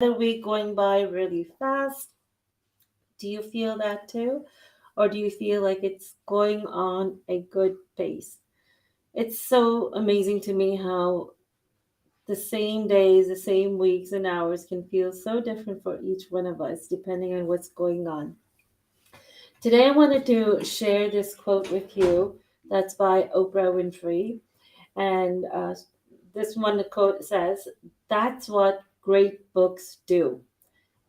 week going by really fast. Do you feel that too? Or do you feel like it's going on a good pace? It's so amazing to me how the same days, the same weeks and hours can feel so different for each one of us depending on what's going on. Today, I wanted to share this quote with you that's by Oprah Winfrey. And this one quote says, "That's what great books do,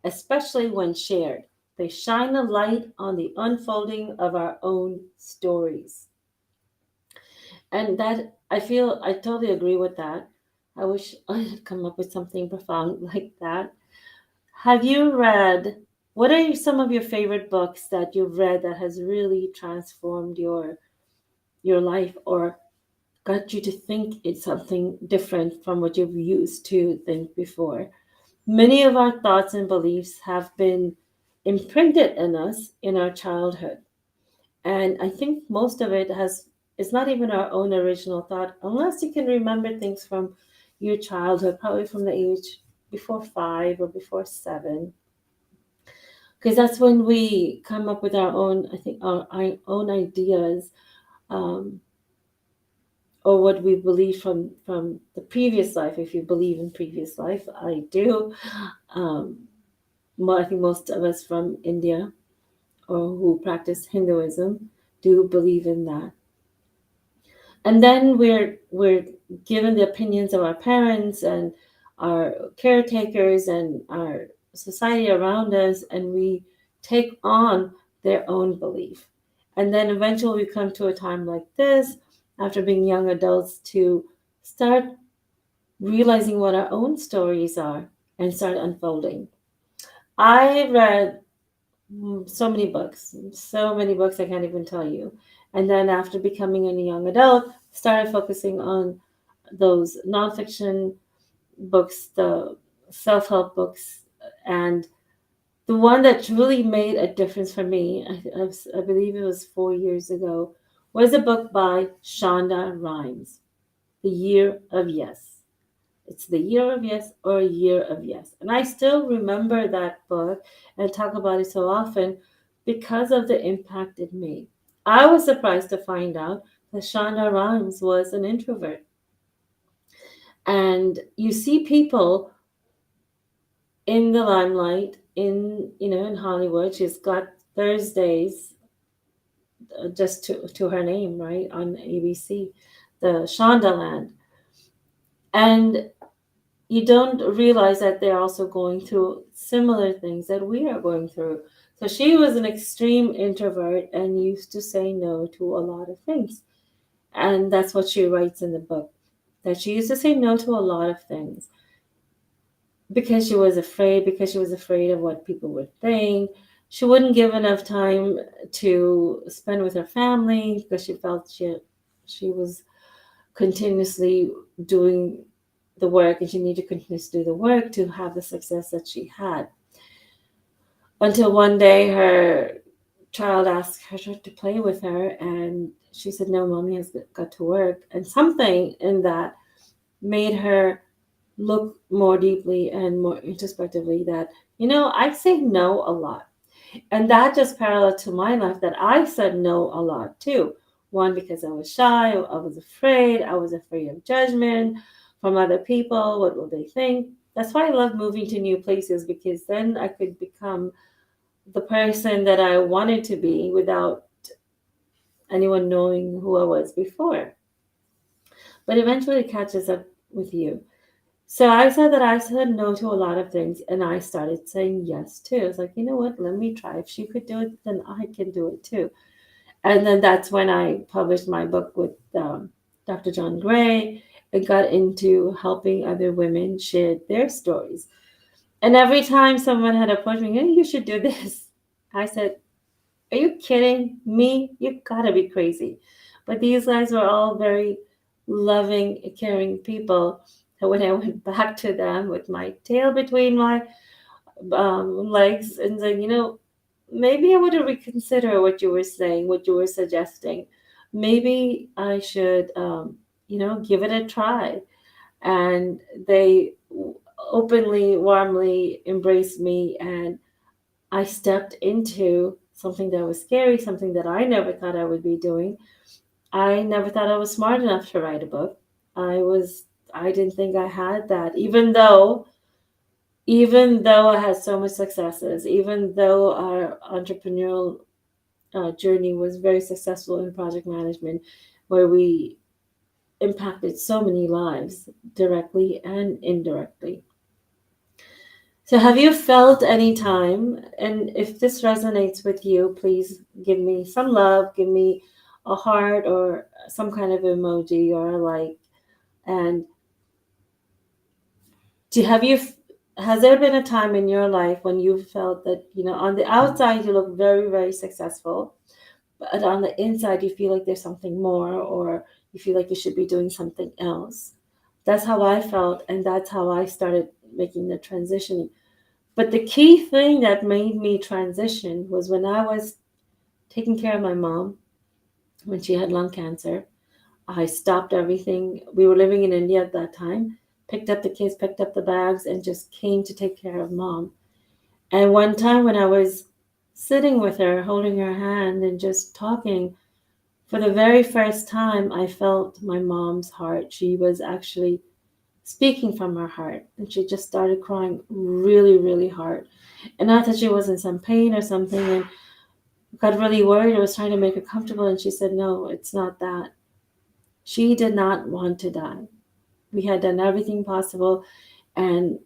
especially when shared. They shine a light on the unfolding of our own stories." And that, I feel, I totally agree with that. I wish I had come up with something profound like that. Have you read, what are some of your favorite books that you've read that has really transformed your life or got you to think it's something different from what you've used to think before? Many of our thoughts and beliefs have been imprinted in us in our childhood. And I think most of it has, it's not even our own original thought, unless you can remember things from your childhood, probably from the age before 5 or before 7, because that's when we come up with our own, I think, our own ideas, um, or what we believe from the previous life. If you believe in previous life, I do. um, I think most of us from India or who practice Hinduism do believe in that. And then we're given the opinions of our parents and our caretakers and our society around us, and we take on their own belief. And then eventually we come to a time like this, after being young adults, to start realizing what our own stories are and start unfolding. I read so many books I can't even tell you. And then after becoming a young adult, started focusing on those nonfiction books, the self-help books, and the one that really made a difference for me, I believe it was 4 years ago, was a book by Shonda Rhimes, The Year of Yes. It's The Year of Yes or A Year of Yes. And I still remember that book and talk about it so often because of the impact it made. I was surprised to find out that Shonda Rhimes was an introvert. And you see people in the limelight in Hollywood. She's got Thursdays just to her name, right, on ABC, the Shonda Land. And you don't realize that they're also going through similar things that we are going through. So she was an extreme introvert and used to say no to a lot of things. And that's what she writes in the book, that she used to say no to a lot of things because she was afraid of what people would think. She wouldn't give enough time to spend with her family because she felt she was continuously doing the work and she needed to continue to do the work to have the success that she had. Until one day her child asked her to play with her and she said, "No, mommy has got to work." And something in that made her look more deeply and more introspectively that, I say no a lot. And that just parallel to my life, that I said no a lot too. One, because I was shy, I was afraid of judgment from other people. What will they think? That's why I love moving to new places, because then I could become the person that I wanted to be without anyone knowing who I was before. But eventually it catches up with you. So I said that I said no to a lot of things and I started saying yes too. It's like, you know what, let me try. If she could do it, then I can do it too. And then that's when I published my book with Dr. John Gray and got into helping other women share their stories. And every time someone had approached me, "Hey, you should do this," I said, "Are you kidding me? You gotta be crazy." But these guys were all very loving, caring people. And when I went back to them with my tail between my legs and saying, maybe I would reconsider what you were saying, what you were suggesting. Maybe I should, give it a try. And they openly, warmly embraced me, and I stepped into something that was scary, something that I never thought I would be doing. I never thought I was smart enough to write a book. I didn't think I had that, even though I had so much successes, even though our entrepreneurial journey was very successful in project management, where we impacted so many lives directly and indirectly. So, have you felt any time, and if this resonates with you, please give me some love, give me a heart or some kind of emoji or a like. And do have you, has there been a time in your life when you felt that, on the outside you look very, very successful, but on the inside you feel like there's something more, or you feel like you should be doing something else? That's how I felt, and that's how I started making the transition. But the key thing that made me transition was when I was taking care of my mom when she had lung cancer. I stopped everything. We were living in India at that time, picked up the kids, picked up the bags, and just came to take care of mom. And one time when I was sitting with her, holding her hand and just talking, for the very first time, I felt my mom's heart. She was actually speaking from her heart, and she just started crying really, really hard. And I thought she was in some pain or something, and got really worried. I was trying to make her comfortable, and she said, "No, it's not that." She did not want to die. We had done everything possible, and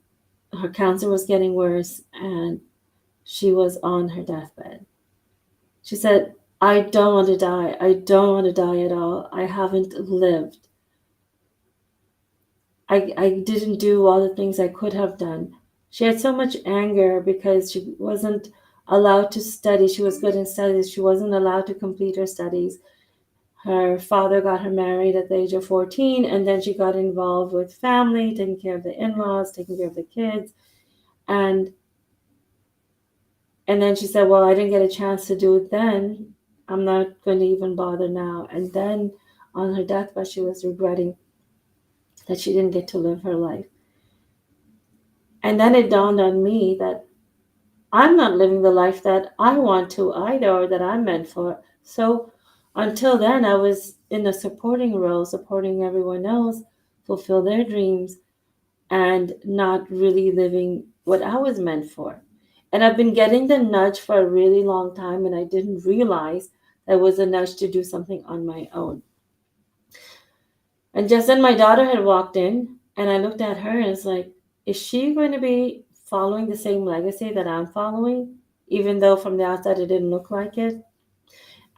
her cancer was getting worse, and she was on her deathbed. She said, "I don't want to die. I don't want to die at all. I haven't lived. I didn't do all the things I could have done." She had so much anger because she wasn't allowed to study. She was good in studies. She wasn't allowed to complete her studies. Her father got her married at the age of 14, and then she got involved with family, taking care of the in laws, taking care of the kids. And and then she said, "Well, I didn't get a chance to do it then. I'm not going to even bother now." And then on her deathbed, she was regretting that she didn't get to live her life. And then it dawned on me that I'm not living the life that I want to either, or that I'm meant for. So until then, I was in a supporting role, supporting everyone else fulfill their dreams and not really living what I was meant for. And I've been getting the nudge for a really long time, and I didn't realize that was a nudge to do something on my own. And just then my daughter had walked in, and I looked at her and it's like, is she going to be following the same legacy that I'm following? Even though from the outside it didn't look like it.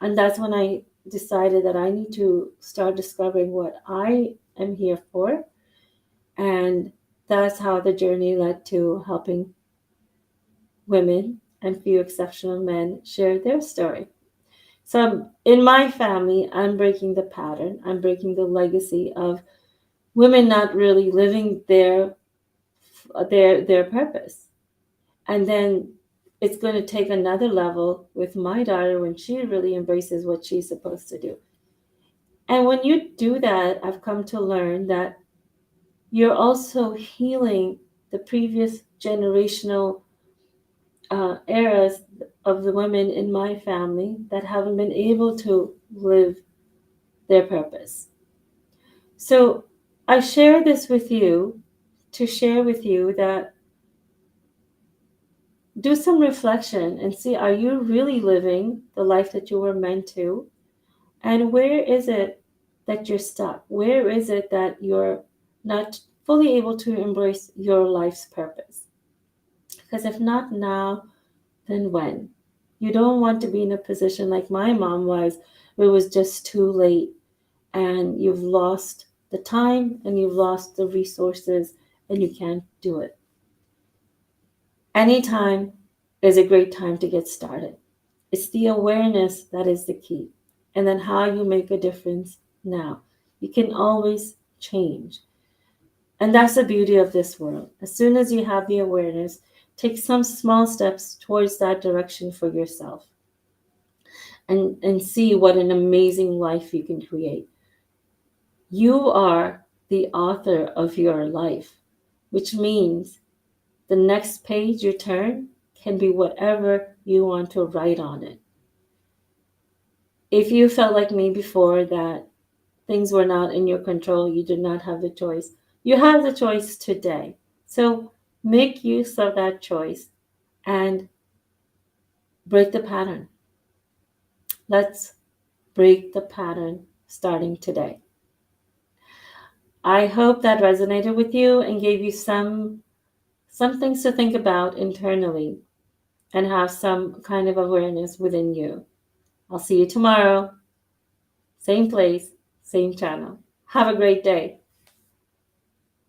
And that's when I decided that I need to start discovering what I am here for. And that's how the journey led to helping women and few exceptional men share their story. So in my family, I'm breaking the pattern. I'm breaking the legacy of women not really living their purpose. And then it's going to take another level with my daughter when she really embraces what she's supposed to do. And when you do that, I've come to learn that you're also healing the previous generational eras of the women in my family that haven't been able to live their purpose. So I share this with you to share with you that do some reflection and see, are you really living the life that you were meant to? And where is it that you're stuck? Where is it that you're not fully able to embrace your life's purpose? Because if not now, then when? You don't want to be in a position like my mom was, where it was just too late and you've lost the time and you've lost the resources and you can't do it. Anytime is a great time to get started. It's the awareness that is the key. And then how you make a difference now. You can always change. And that's the beauty of this world. As soon as you have the awareness, take some small steps towards that direction for yourself and see what an amazing life you can create. You are the author of your life. which means the next page you turn can be whatever you want to write on it. If you felt like me before that things were not in your control, you did not have the choice, you have the choice today. So make use of that choice and break the pattern. Let's break the pattern starting today. I hope that resonated with you and gave you some things to think about internally and have some kind of awareness within you. I'll see you tomorrow, same place, same channel. Have a great day.